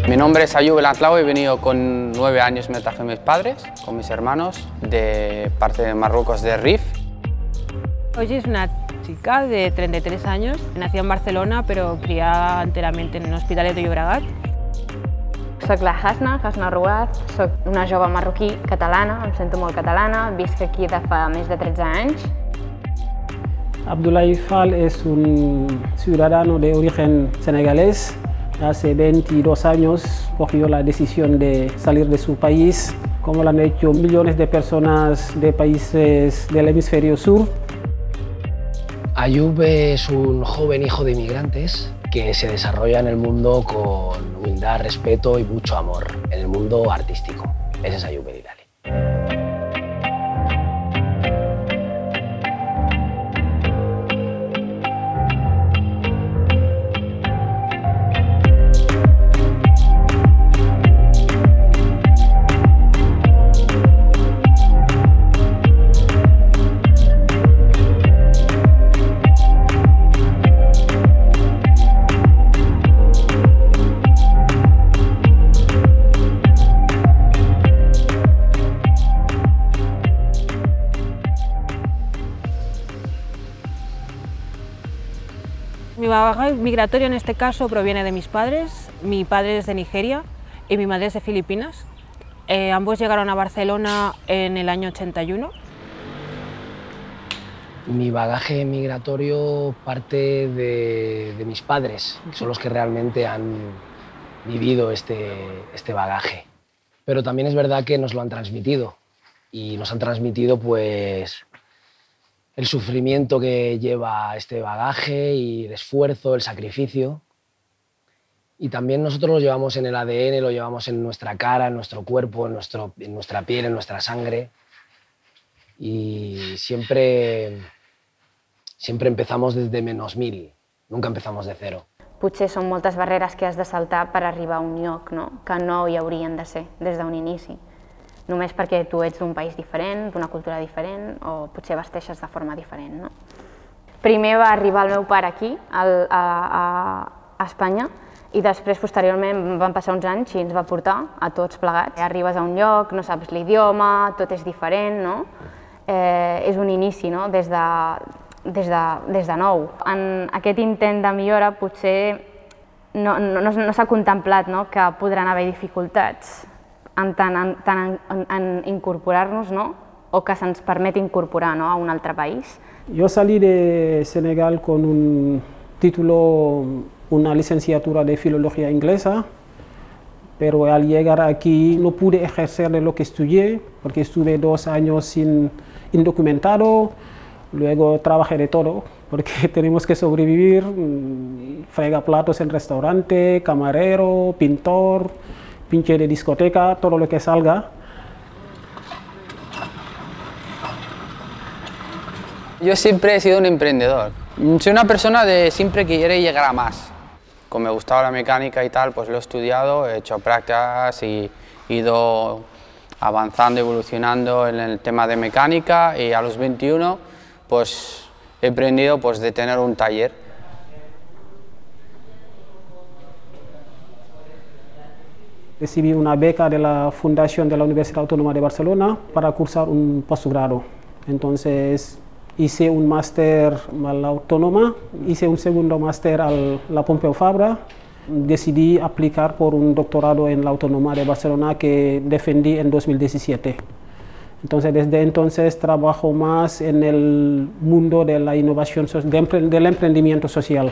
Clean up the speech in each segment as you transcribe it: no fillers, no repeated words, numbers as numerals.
Mi nombre es Ayub El Atlao, he venido con 9 años, me traje mis padres, con mis hermanos, de parte de Marruecos, de Rif. Hoy es una chica de 33 años, nació en Barcelona però criada enterament en l'Hospitalet de Llobregat. Soc la Hasna Ruaz, soc una jove marroquí catalana, em sento molt catalana, visc aquí de fa més de 13 anys. Abdoulaye Fall es un ciudadano de origen senegalés. Hace 22 años cogió la decisión de salir de su país, como lo han hecho millones de personas de países del hemisferio sur. Ayub es un joven hijo de inmigrantes que se desarrolla en el mundo con humildad, respeto y mucho amor, en el mundo artístico. Ese es Ayub El Hilali. Mi bagaje migratorio en este caso proviene de mis padres. Mi padre es de Nigeria y mi madre es de Filipinas. Ambos llegaron a Barcelona en el año 81. Mi bagaje migratorio parte de mis padres, que son los que realmente han vivido este bagaje. Pero también es verdad que nos lo han transmitido y nos han transmitido pues el sufrimiento que lleva este bagaje y el esfuerzo, el sacrificio. Y también nosotros lo llevamos en el ADN, lo llevamos en nuestra cara, en nuestro cuerpo, en nuestra piel, en nuestra sangre. Y siempre empezamos desde -1000, nunca empezamos de cero. Potser són moltes barreres que has de saltar per arribar a un lloc, no? Que no hi haurien de ser des d'un inici. Només perquè tu ets d'un país diferent, d'una cultura diferent, o potser vesteixes de forma diferent, no? Primer va arribar el meu pare aquí, a Espanya, i després, posteriorment, van passar uns anys i ens va portar a tots plegats. Arribes a un lloc, no saps l'idioma, tot és diferent, no? És un inici, no? Des de nou. En aquest intent de millora potser no s'ha contemplat que podran haver dificultats en incorporar-nos, ¿no? O que se'ns permet incorporar, ¿no?, a un altre país. Yo salí de Senegal con un título, una licenciatura de filología inglesa, pero al llegar aquí no pude ejercer de lo que estudié, porque estuve 2 años indocumentado, luego trabajé de todo, porque tenemos que sobrevivir, fregaplatos en restaurante, camarero, pintor, pinche de discoteca, todo lo que salga. Yo siempre he sido un emprendedor. Soy una persona de siempre que quiere llegar a más. Como me gustaba la mecánica y tal, pues lo he estudiado, he hecho prácticas y he ido avanzando, evolucionando en el tema de mecánica, y a los 21 pues he aprendido pues de tener un taller. Recibí una beca de la Fundación de la Universidad Autónoma de Barcelona para cursar un postgrado. Entonces hice un máster a la Autónoma, hice un segundo máster a la Pompeu Fabra. Decidí aplicar por un doctorado en la Autónoma de Barcelona que defendí en 2017. Entonces desde entonces trabajo más en el mundo de la innovación, del emprendimiento social,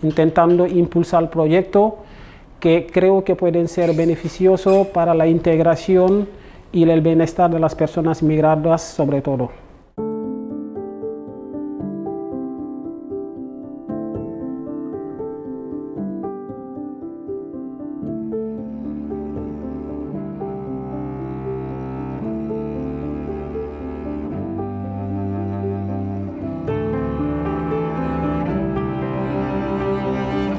intentando impulsar el proyecto que creo que pueden ser beneficiosos para la integración y el bienestar de las personas migradas sobre todo.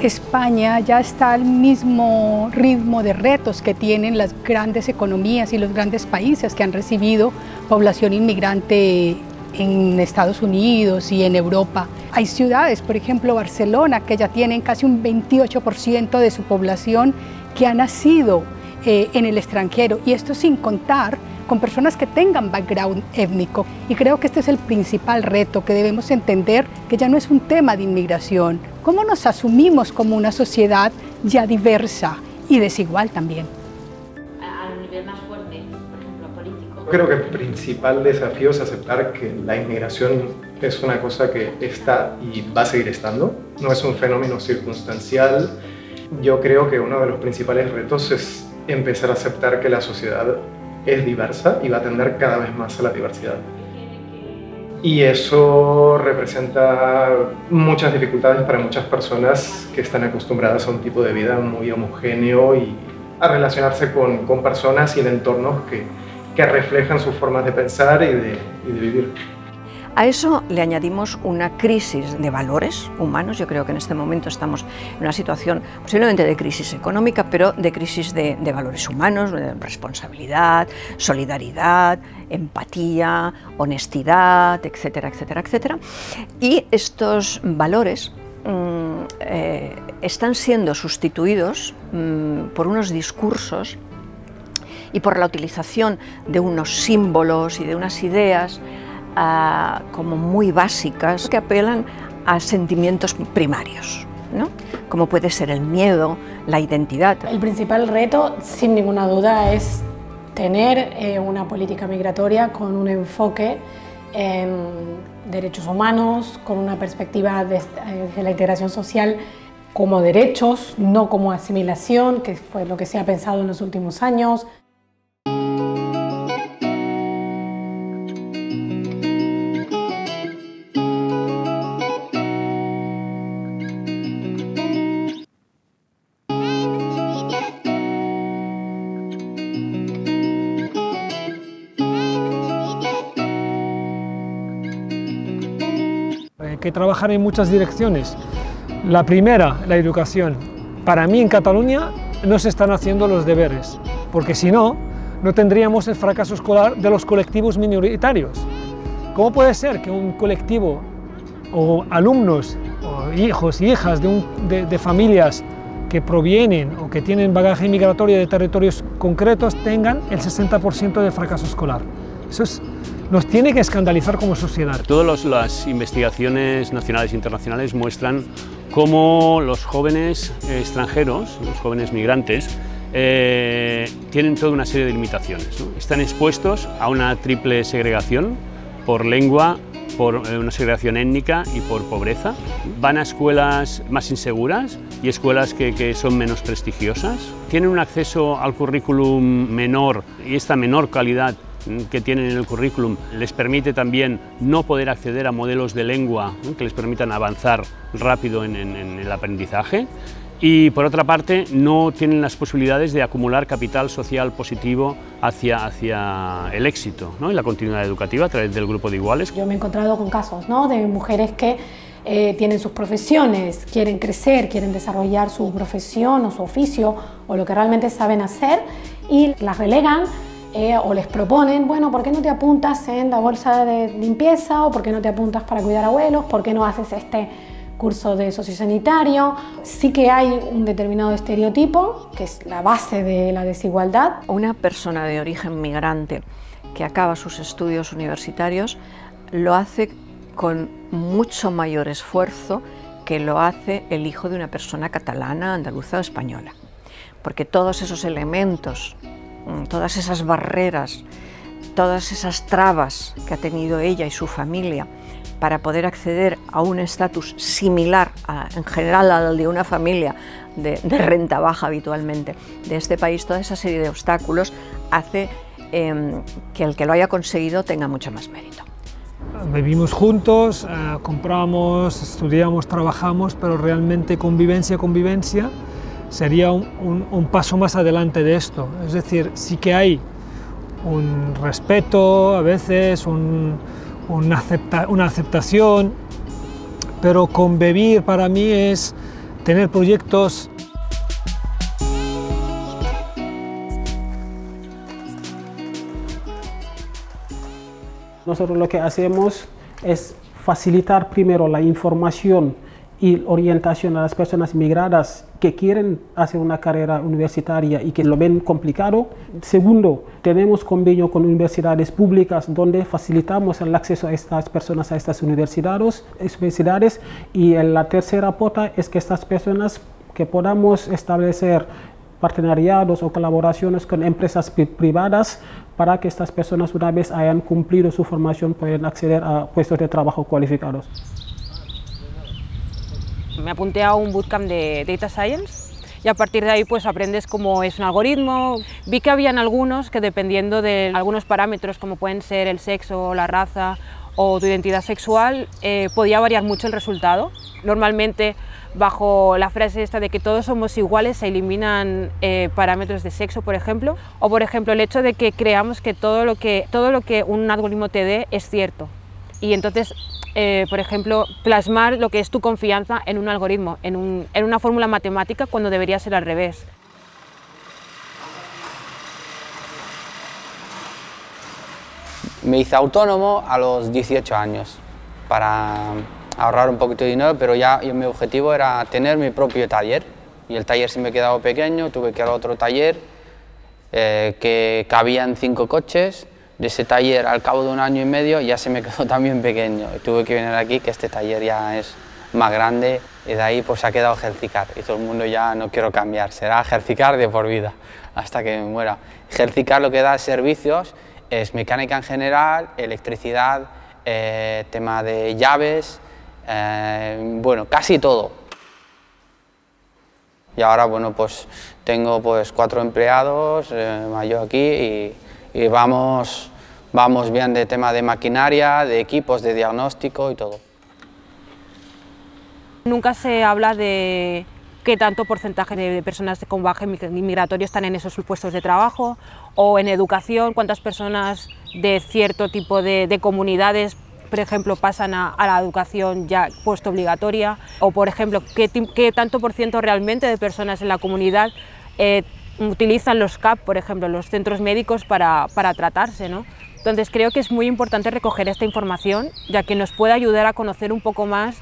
España ya está al mismo ritmo de retos que tienen las grandes economías y los grandes países que han recibido población inmigrante en Estados Unidos y en Europa. Hay ciudades, por ejemplo Barcelona, que ya tienen casi un 28% de su población que ha nacido en el extranjero, y esto sin contar con personas que tengan background étnico. Y creo que este es el principal reto, que debemos entender que ya no es un tema de inmigración. ¿Cómo nos asumimos como una sociedad ya diversa y desigual también? A un nivel más fuerte, por ejemplo, político. Creo que el principal desafío es aceptar que la inmigración es una cosa que está y va a seguir estando. No es un fenómeno circunstancial. Yo creo que uno de los principales retos es empezar a aceptar que la sociedad es diversa y va a tender cada vez más a la diversidad. Y eso representa muchas dificultades para muchas personas que están acostumbradas a un tipo de vida muy homogéneo y a relacionarse con personas y en entornos que reflejan sus formas de pensar y de vivir. A eso le añadimos una crisis de valores humanos. Yo creo que en este momento estamos en una situación posiblemente de crisis económica, pero de crisis de valores humanos, de responsabilidad, solidaridad, empatía, honestidad, etcétera, etcétera, etcétera. Y estos valores están siendo sustituidos por unos discursos y por la utilización de unos símbolos y de unas ideas como muy básicas que apelan a sentimientos primarios, ¿no? Como puede ser el miedo, la identidad. El principal reto, sin ninguna duda, es tener una política migratoria con un enfoque en derechos humanos, con una perspectiva de la integración social como derechos, no como asimilación, que fue lo que se ha pensado en los últimos años. Hay que trabajar en muchas direcciones. La primera, la educación. Para mí en Cataluña no se están haciendo los deberes, porque si no, no tendríamos el fracaso escolar de los colectivos minoritarios. ¿Cómo puede ser que un colectivo o alumnos o hijos y hijas de familias que provienen o que tienen bagaje migratorio de territorios concretos tengan el 60% de fracaso escolar? Eso nos tiene que escandalizar como sociedad. Todas las investigaciones nacionales e internacionales muestran cómo los jóvenes extranjeros, los jóvenes migrantes, tienen toda una serie de limitaciones, ¿no? Están expuestos a una triple segregación por lengua, por una segregación étnica y por pobreza. Van a escuelas más inseguras y escuelas que son menos prestigiosas. Tienen un acceso al currículum menor y esta menor calidad que tienen en el currículum les permite también no poder acceder a modelos de lengua que les permitan avanzar rápido en el aprendizaje. Y por otra parte no tienen las posibilidades de acumular capital social positivo hacia el éxito, ¿no? Y la continuidad educativa a través del grupo de iguales. Yo me he encontrado con casos, ¿no?, de mujeres que tienen sus profesiones, quieren crecer, quieren desarrollar su profesión o su oficio o lo que realmente saben hacer y las relegan o les proponen, bueno, ¿por qué no te apuntas en la bolsa de limpieza? ¿O por qué no te apuntas para cuidar abuelos? ¿Por qué no haces este curso de sociosanitario? Sí que hay un determinado estereotipo, que es la base de la desigualdad. Una persona de origen migrante que acaba sus estudios universitarios lo hace con mucho mayor esfuerzo que lo hace el hijo de una persona catalana, andaluza o española. Porque todos esos elementos, todas esas barreras, todas esas trabas que ha tenido ella y su familia para poder acceder a un estatus similar en general al de una familia de renta baja habitualmente de este país, toda esa serie de obstáculos hace que el que lo haya conseguido tenga mucho más mérito. Vivimos juntos, compramos, estudiamos, trabajamos, pero realmente convivencia sería un paso más adelante de esto. Es decir, sí que hay un respeto, a veces una aceptación, pero convivir para mí es tener proyectos. Nosotros lo que hacemos es facilitar primero la información y orientación a las personas migradas que quieren hacer una carrera universitaria y que lo ven complicado. Segundo, tenemos convenio con universidades públicas donde facilitamos el acceso a estas personas a estas universidades. Y la tercera pota es que estas personas que podamos establecer partenariados o colaboraciones con empresas privadas para que estas personas, una vez hayan cumplido su formación, puedan acceder a puestos de trabajo cualificados. Me apunté a un bootcamp de Data Science y a partir de ahí pues aprendes cómo es un algoritmo. Vi que habían algunos que dependiendo de algunos parámetros como pueden ser el sexo, la raza o tu identidad sexual, podía variar mucho el resultado. Normalmente bajo la frase esta de que todos somos iguales se eliminan parámetros de sexo, por ejemplo, o por ejemplo el hecho de que creamos que todo lo que un algoritmo te dé es cierto. Y entonces, por ejemplo, plasmar lo que es tu confianza en un algoritmo, en una fórmula matemática, cuando debería ser al revés. Me hice autónomo a los 18 años para ahorrar un poquito de dinero, pero ya mi objetivo era tener mi propio taller. Y el taller se me quedaba pequeño, tuve que ir a otro taller que cabían 5 coches. De ese taller, al cabo de 1 año y medio, ya se me quedó también pequeño. Y tuve que venir aquí, que este taller ya es más grande, y de ahí pues se ha quedado Gercicar. Y todo el mundo ya no quiero cambiar, será Gercicar de por vida, hasta que me muera. Gercicar lo que da servicios es mecánica en general, electricidad, tema de llaves, bueno, casi todo. Y ahora, bueno, pues tengo pues 4 empleados, yo aquí, y vamos bien de tema de maquinaria, de equipos de diagnóstico y todo. Nunca se habla de qué tanto porcentaje de personas con bagaje migratorio están en esos puestos de trabajo, o en educación, cuántas personas de cierto tipo de comunidades, por ejemplo, pasan a la educación ya puesto obligatoria, o por ejemplo, qué tanto por ciento realmente de personas en la comunidad utilizan los CAP, por ejemplo, los centros médicos para tratarse, ¿no? Entonces creo que es muy importante recoger esta información, ya que nos puede ayudar a conocer un poco más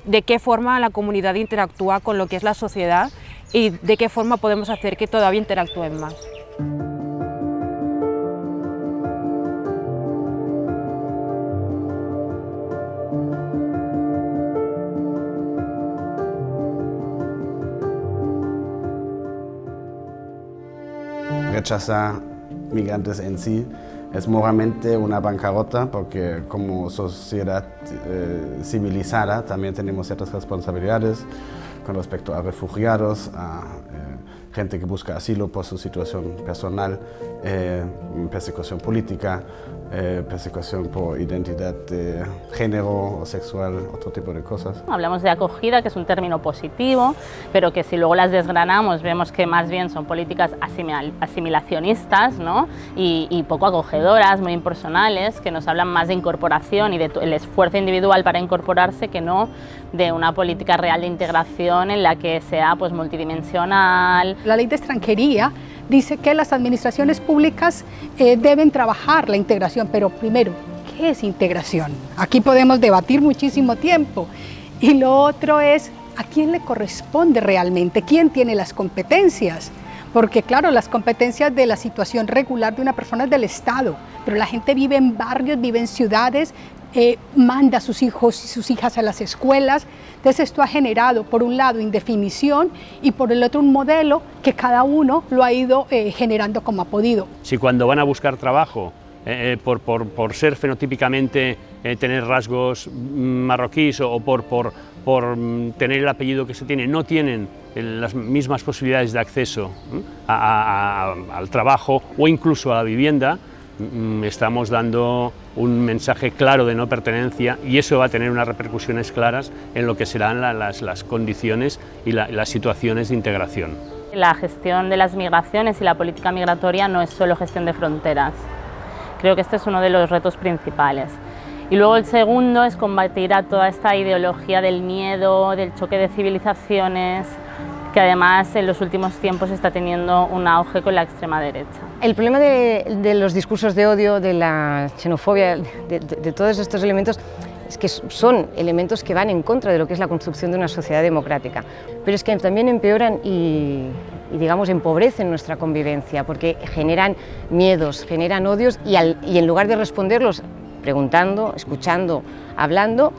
de qué forma la comunidad interactúa con lo que es la sociedad y de qué forma podemos hacer que todavía interactúen más. Rechazar migrantes en sí es moralmente una bancarrota, porque como sociedad civilizada también tenemos ciertas responsabilidades con respecto a refugiados, a gente que busca asilo por su situación personal, persecución política, persecución por identidad de género o sexual, otro tipo de cosas. Hablamos de acogida, que es un término positivo, pero que si luego las desgranamos vemos que más bien son políticas asimilacionistas, ¿no? y poco acogedoras, muy impersonales, que nos hablan más de incorporación y del esfuerzo individual para incorporarse, que no de una política real de integración en la que sea pues multidimensional. La ley de extranjería dice que las administraciones públicas deben trabajar la integración, pero primero, ¿qué es integración? Aquí podemos debatir muchísimo tiempo. Y lo otro es, ¿a quién le corresponde realmente? ¿Quién tiene las competencias? Porque claro, las competencias de la situación regular de una persona es del Estado, pero la gente vive en barrios, vive en ciudades, manda a sus hijos y sus hijas a las escuelas. Entonces esto ha generado, por un lado, indefinición y por el otro un modelo que cada uno lo ha ido generando como ha podido. Si cuando van a buscar trabajo, por ser fenotípicamente, tener rasgos marroquíes o por tener el apellido que se tiene, no tienen las mismas posibilidades de acceso al trabajo o incluso a la vivienda, estamos dando un mensaje claro de no pertenencia, y eso va a tener unas repercusiones claras en lo que serán las condiciones y las situaciones de integración. La gestión de las migraciones y la política migratoria no es solo gestión de fronteras. Creo que este es uno de los retos principales. Y luego el segundo es combatir a toda esta ideología del miedo, del choque de civilizaciones, que además en los últimos tiempos está teniendo un auge con la extrema derecha. El problema de los discursos de odio, de la xenofobia, de todos estos elementos, es que son elementos que van en contra de lo que es la construcción de una sociedad democrática, pero es que también empeoran y digamos, empobrecen nuestra convivencia, porque generan miedos, generan odios y en lugar de responderlos preguntando, escuchando, hablando,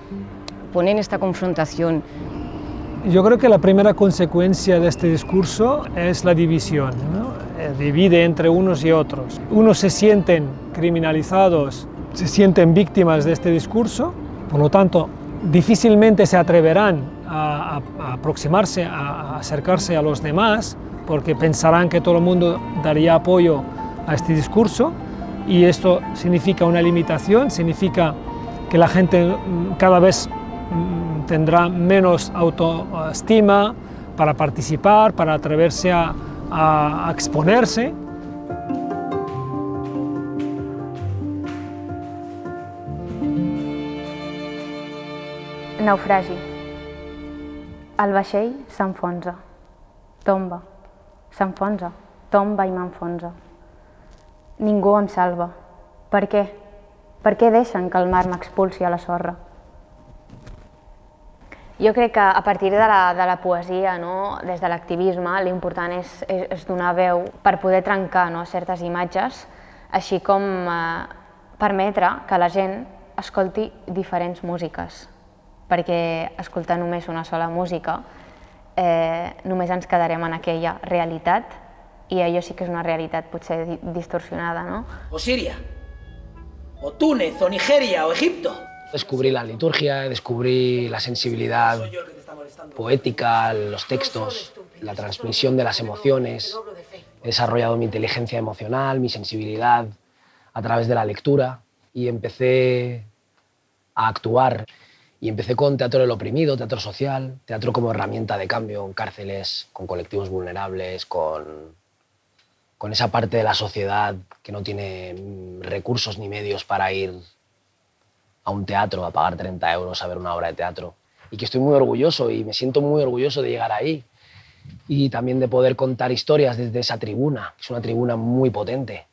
ponen esta confrontación. Yo creo que la primera consecuencia de este discurso es la división, ¿no? Divide entre unos y otros. Unos se sienten criminalizados, se sienten víctimas de este discurso, por lo tanto, difícilmente se atreverán a aproximarse, a acercarse a los demás, porque pensarán que todo el mundo daría apoyo a este discurso, y esto significa una limitación, significa que la gente cada vez tendrá menos autoestima para participar, para atreverse a exponerse. Naufragi. El vaixell s'enfonsa, tomba, s'enfonsa, tomba i m'enfonsa. Ningú em salva. Per què? Per què deixen que el mar m'expulsi a la sorra? Jo crec que a partir de la poesia, no, des de l'activisme, l'important és donar veu per poder trencar, no, certes imatges, així com permetre que la gent escolti diferents músiques, perquè escoltar només una sola música només ens quedarem en aquella realitat, i allò sí que és una realitat potser distorsionada, no? O Siria, o Túnez, o Nigeria, o Egipto. Descubrí la liturgia, descubrí la sensibilidad poética, los textos, la transmisión de las emociones. He desarrollado mi inteligencia emocional, mi sensibilidad a través de la lectura y empecé a actuar. Y empecé con teatro del oprimido, teatro social, teatro como herramienta de cambio en cárceles, con colectivos vulnerables, con esa parte de la sociedad que no tiene recursos ni medios para ir a un teatro, a pagar 30 euros a ver una obra de teatro. Y que estoy muy orgulloso y me siento muy orgulloso de llegar ahí. Y también de poder contar historias desde esa tribuna. Es una tribuna muy potente.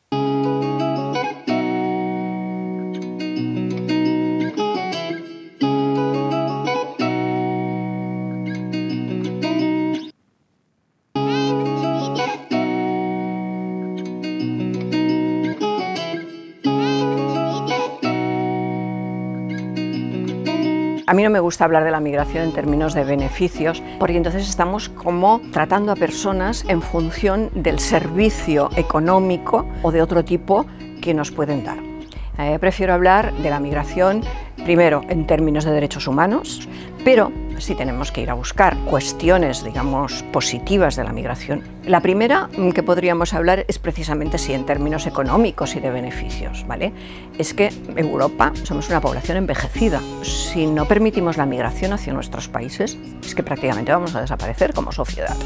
A mí no me gusta hablar de la migración en términos de beneficios, porque entonces estamos como tratando a personas en función del servicio económico o de otro tipo que nos pueden dar. Prefiero hablar de la migración, primero, en términos de derechos humanos, pero sí tenemos que ir a buscar cuestiones, digamos, positivas de la migración. La primera que podríamos hablar es precisamente sí en términos económicos y de beneficios, ¿vale? Es que Europa somos una población envejecida. Si no permitimos la migración hacia nuestros países, es que prácticamente vamos a desaparecer como sociedad.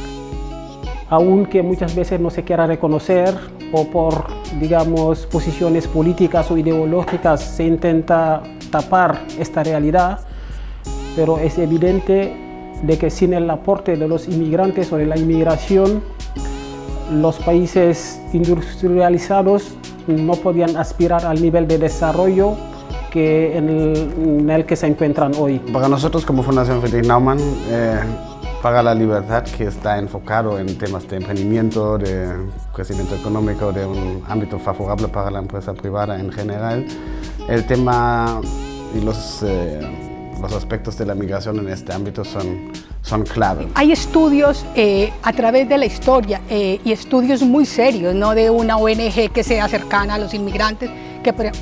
Aunque muchas veces no se quiera reconocer o por, digamos, posiciones políticas o ideológicas se intenta tapar esta realidad, pero es evidente de que sin el aporte de los inmigrantes o de la inmigración, los países industrializados no podían aspirar al nivel de desarrollo en el que se encuentran hoy. Para nosotros como Fundación Friedrich Naumann, para la libertad, que está enfocado en temas de emprendimiento, de crecimiento económico, de un ámbito favorable para la empresa privada en general, el tema y los aspectos de la migración en este ámbito son clave. Hay estudios a través de la historia y estudios muy serios, no de una ONG que sea cercana a los inmigrantes,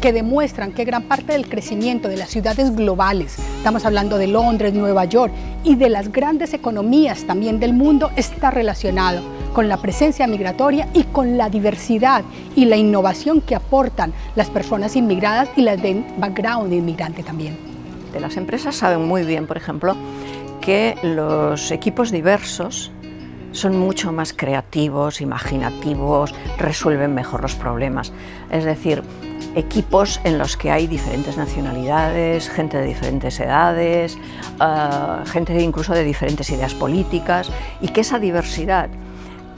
que demuestran que gran parte del crecimiento de las ciudades globales, estamos hablando de Londres, Nueva York, y de las grandes economías también del mundo, está relacionado con la presencia migratoria y con la diversidad y la innovación que aportan las personas inmigradas y las de background inmigrante también. Las empresas saben muy bien, por ejemplo, que los equipos diversos son mucho más creativos, imaginativos, resuelven mejor los problemas. Es decir, equipos en los que hay diferentes nacionalidades, gente de diferentes edades, gente incluso de diferentes ideas políticas, y que esa diversidad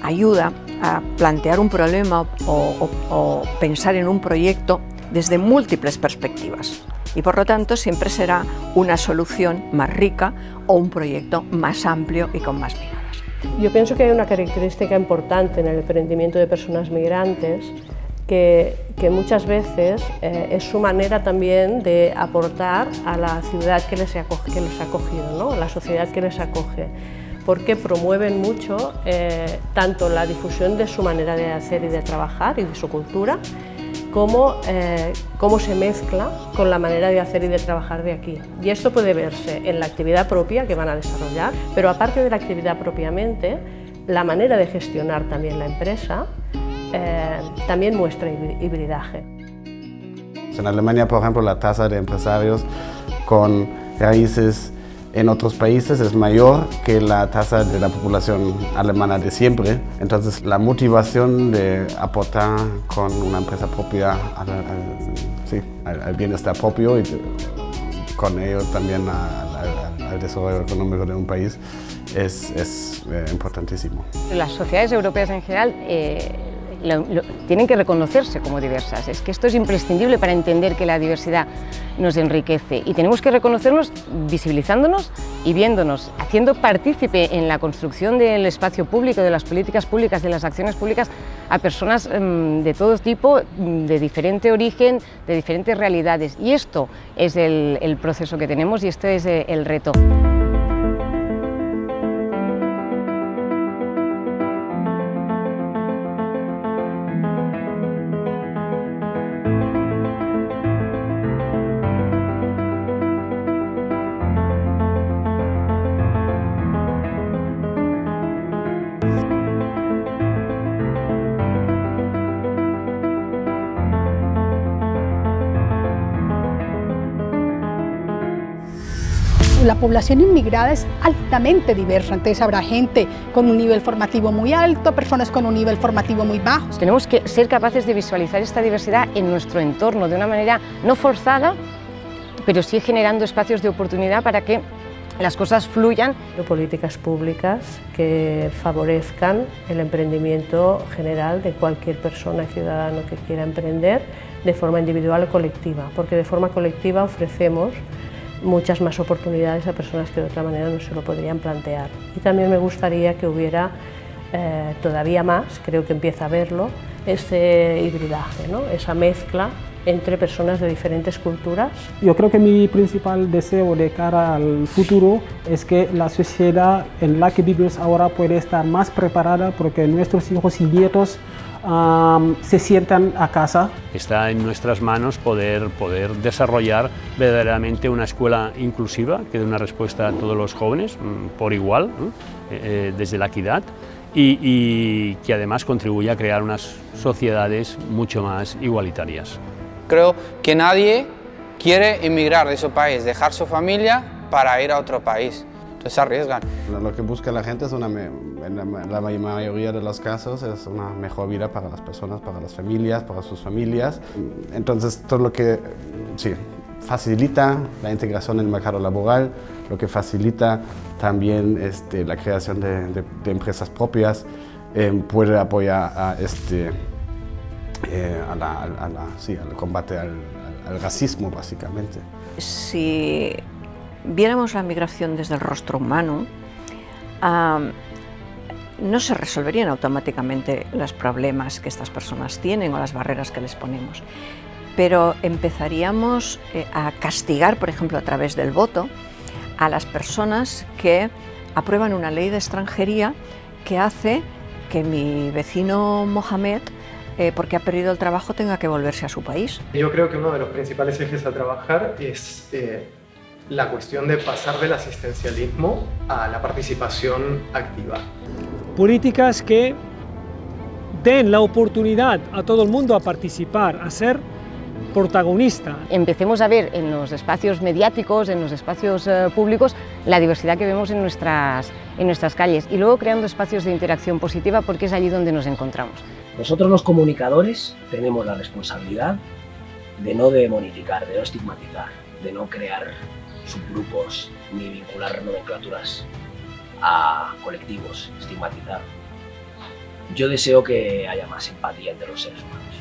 ayuda a plantear un problema o pensar en un proyecto desde múltiples perspectivas. y por lo tanto siempre será una solución más rica o un proyecto más amplio y con más miradas. Yo pienso que hay una característica importante en el emprendimiento de personas migrantes que muchas veces es su manera también de aportar a la ciudad que les ha acogido, ¿no? A la sociedad que les acoge, porque promueven mucho tanto la difusión de su manera de hacer y de trabajar y de su cultura, como cómo se mezcla con la manera de hacer y de trabajar de aquí. Y esto puede verse en la actividad propia que van a desarrollar, pero aparte de la actividad propiamente, la manera de gestionar también la empresa también muestra hibridaje. En Alemania, por ejemplo, la tasa de empresarios con raíces en otros países es mayor que la tasa de la población alemana de siempre. Entonces, la motivación de aportar con una empresa propia al bienestar propio y con ello también al desarrollo económico de un país es importantísimo. Las sociedades europeas en general tienen que reconocerse como diversas. Es que esto es imprescindible para entender que la diversidad nos enriquece y tenemos que reconocernos visibilizándonos y viéndonos, haciendo partícipe en la construcción del espacio público, de las políticas públicas, de las acciones públicas a personas de todo tipo, de diferente origen, de diferentes realidades. Y esto es el proceso que tenemos y esto es el reto. La población inmigrada es altamente diversa, entonces habrá gente con un nivel formativo muy alto, personas con un nivel formativo muy bajo. Tenemos que ser capaces de visualizar esta diversidad en nuestro entorno de una manera no forzada, pero sí generando espacios de oportunidad para que las cosas fluyan. Políticas públicas que favorezcan el emprendimiento general de cualquier persona y ciudadano que quiera emprender de forma individual o colectiva, porque de forma colectiva ofrecemos muchas más oportunidades a personas que de otra manera no se lo podrían plantear. Y también me gustaría que hubiera todavía más, creo que empieza a verlo, ese hibridaje, ¿no? Esa mezcla entre personas de diferentes culturas. Yo creo que mi principal deseo de cara al futuro es que la sociedad en la que vivimos ahora puede estar más preparada porque nuestros hijos y nietos se sientan a casa. Está en nuestras manos poder desarrollar verdaderamente una escuela inclusiva que dé una respuesta a todos los jóvenes por igual, ¿no? Desde la equidad y que además contribuya a crear unas sociedades mucho más igualitarias. Creo que nadie quiere emigrar de su país, dejar su familia para ir a otro país. Entonces se arriesgan. Lo que busca la gente es en la mayoría de los casos es una mejor vida para las personas, para las familias, para sus familias. Entonces todo lo que facilita la integración en el mercado laboral, lo que facilita también la creación de empresas propias, puede apoyar al combate al racismo básicamente. Si viéramos la migración desde el rostro humano, no se resolverían automáticamente los problemas que estas personas tienen o las barreras que les ponemos, pero empezaríamos a castigar, por ejemplo, a través del voto, a las personas que aprueban una ley de extranjería que hace que mi vecino Mohamed, porque ha perdido el trabajo, tenga que volverse a su país. Yo creo que uno de los principales ejes a trabajar es la cuestión de pasar del asistencialismo a la participación activa. Políticas que den la oportunidad a todo el mundo a participar, a ser protagonista. Empecemos a ver en los espacios mediáticos, en los espacios públicos, la diversidad que vemos en nuestras calles y luego creando espacios de interacción positiva porque es allí donde nos encontramos. Nosotros los comunicadores tenemos la responsabilidad de no demonificar, de no estigmatizar, de no crear subgrupos ni vincular nomenclaturas a colectivos, estigmatizar. Yo deseo que haya más empatía entre los seres humanos.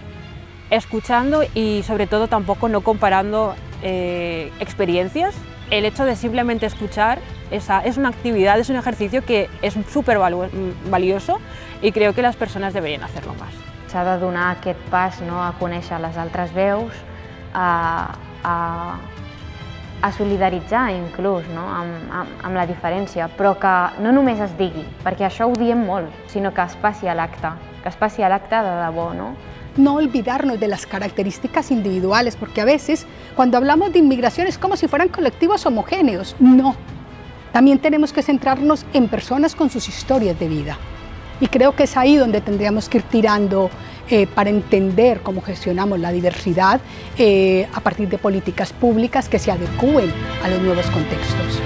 escuchando y sobre todo tampoco no comparando experiencias. El hecho de simplemente escuchar es una actividad, es un ejercicio que és súper valioso i crec que les persones deurien hacerlo más. S'ha de donar aquest pas, no, a conèixer les altres veus, a solidaritzar inclús, no, amb la diferència, però que no només es digui, perquè això ho diem molt, sinó que es passi a l'acte, de debò, no? No olvidarnos de las características individuales, porque a veces cuando hablamos de inmigración es como si fueran colectivos homogéneos. No, también tenemos que centrarnos en personas con sus historias de vida. Y creo que es ahí donde tendríamos que ir tirando para entender cómo gestionamos la diversidad a partir de políticas públicas que se adecúen a los nuevos contextos.